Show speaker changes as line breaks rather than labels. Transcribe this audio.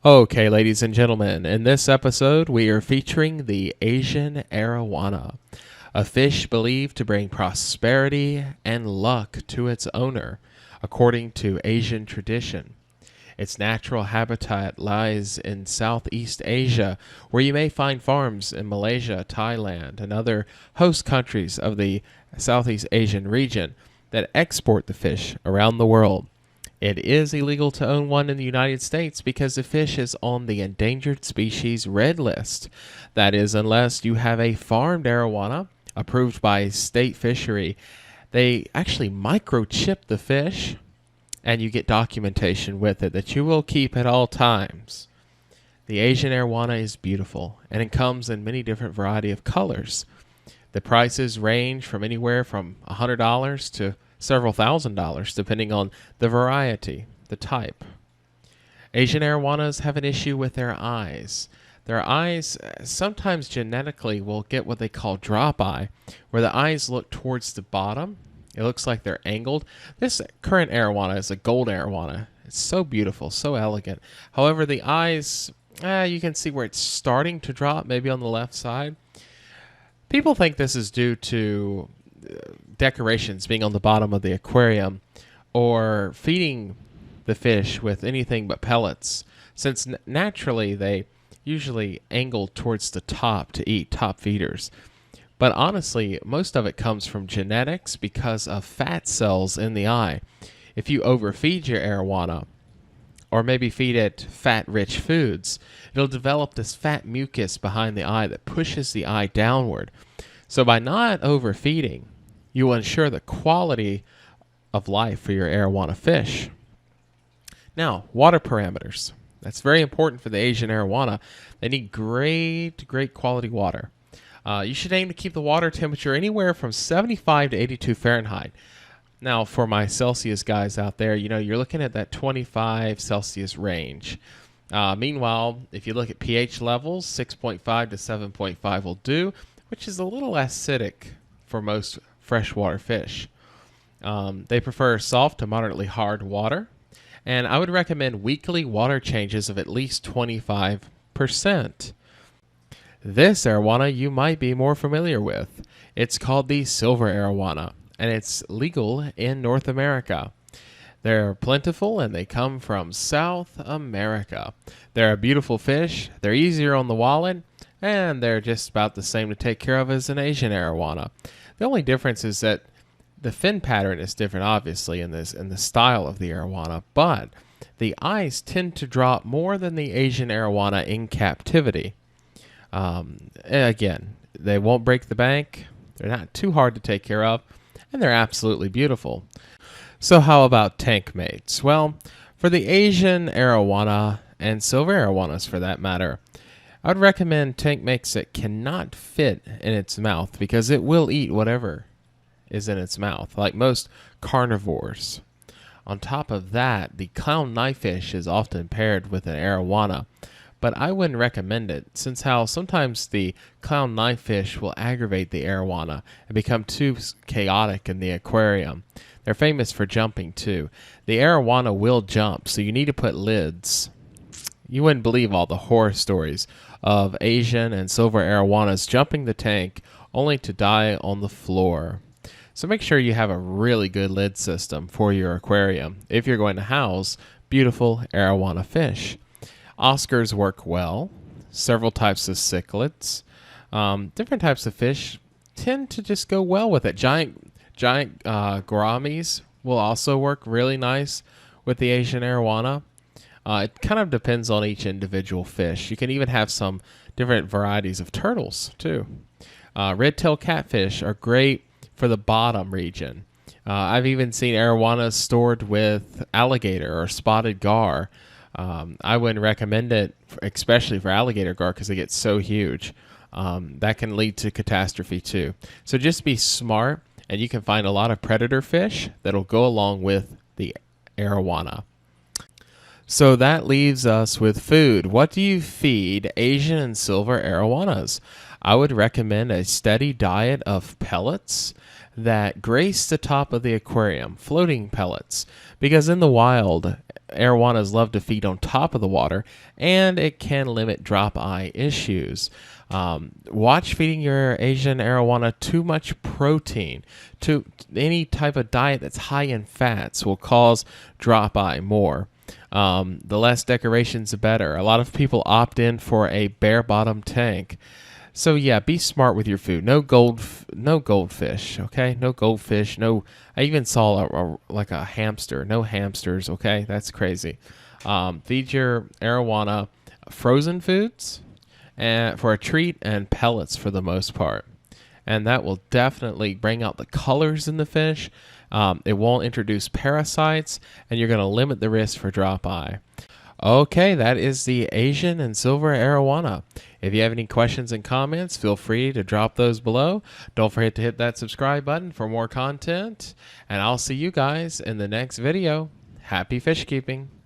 Okay, ladies and gentlemen, in this episode, we are featuring the Asian Arowana, a fish believed to bring prosperity and luck to its owner, according to Asian tradition. Its natural habitat lies in Southeast Asia, where you may find farms in Malaysia, Thailand, and other host countries of the Southeast Asian region that export the fish around the world. It is illegal to own one in the United States because the fish is on the endangered species red list. That is, unless you have a farmed arowana approved by a state fishery. They actually microchip the fish, and you get documentation with it that you will keep at all times. The Asian arowana is beautiful, and it comes in many different variety of colors. The prices range from anywhere from $100 to several $1,000s, depending on the variety, the type. Asian arowanas have an issue with their eyes. Their eyes sometimes genetically will get what they call drop eye, where the eyes look towards the bottom. It looks like they're angled. This current arowana is a gold arowana. It's so beautiful, so elegant. However, the eyes, you can see where it's starting to drop, maybe on the left side. People think this is due to decorations being on the bottom of the aquarium or feeding the fish with anything but pellets, since naturally they usually angle towards the top to eat, top feeders. But honestly, most of it comes from genetics because of fat cells in the eye. If you overfeed your arowana, or maybe feed it fat-rich foods, it'll develop this fat mucus behind the eye that pushes the eye downward. So by not overfeeding, you will ensure the quality of life for your arowana fish. Now, water parameters. That's very important for the Asian arowana. They need great quality water. You should aim to keep the water temperature anywhere from 75 to 82 Fahrenheit. Now, for my Celsius guys out there, you're looking at that 25 Celsius range. Meanwhile, if you look at pH levels, 6.5 to 7.5 will do, which is a little acidic for most freshwater fish. They prefer soft to moderately hard water, and I would recommend weekly water changes of at least 25%. This arowana you might be more familiar with. It's called the silver arowana, and it's legal in North America. They're plentiful, and they come from South America. They're a beautiful fish, they're easier on the wallet, and they're just about the same to take care of as an Asian arowana. The only difference is that the fin pattern is different, obviously, in the style of the arowana, but the eyes tend to drop more than the Asian arowana in captivity. Again, they won't break the bank, they're not too hard to take care of, and they're absolutely beautiful. So how about tank mates? Well, for the Asian arowana, and silver arowanas for that matter, I would recommend tank mates that cannot fit in its mouth because it will eat whatever is in its mouth, like most carnivores. On top of that, the clown knifefish is often paired with an arowana, but I wouldn't recommend it since how sometimes the clown knifefish will aggravate the arowana and become too chaotic in the aquarium. They're famous for jumping too. The arowana will jump, so you need to put lids. You wouldn't believe all the horror stories of Asian and silver arowanas jumping the tank only to die on the floor. So make sure you have a really good lid system for your aquarium if you're going to house beautiful arowana fish. Oscars work well. Several types of cichlids. Different types of fish tend to just go well with it. Giant gouramis will also work really nice with the Asian arowana. It kind of depends on each individual fish. You can even have some different varieties of turtles too. Red-tailed catfish are great for the bottom region. I've even seen arowanas stored with alligator or spotted gar. I wouldn't recommend it, especially for alligator gar, because they get so huge. That can lead to catastrophe too. So just be smart, and you can find a lot of predator fish that'll go along with the arowana. So that leaves us with food. What do you feed Asian and silver arowanas? I would recommend a steady diet of pellets, that grace the top of the aquarium, floating pellets, because in the wild, arowanas love to feed on top of the water, and it can limit drop eye issues. Watch feeding your Asian arowana too much protein. To any type of diet that's high in fats will cause drop eye more. The less decorations, the better. A lot of people opt in for a bare bottom tank. So yeah, be smart with your food. No goldfish. Okay, no goldfish. No. I even saw like a hamster. No hamsters. Okay, that's crazy. Feed your arowana frozen foods and for a treat, and pellets for the most part. And that will definitely bring out the colors in the fish. It won't introduce parasites, and you're going to limit the risk for drop eye. Okay, that is the Asian and silver arowana. If you have any questions and comments, feel free to drop those below. Don't forget to hit that subscribe button for more content, and I'll see you guys in the next video. Happy fish keeping!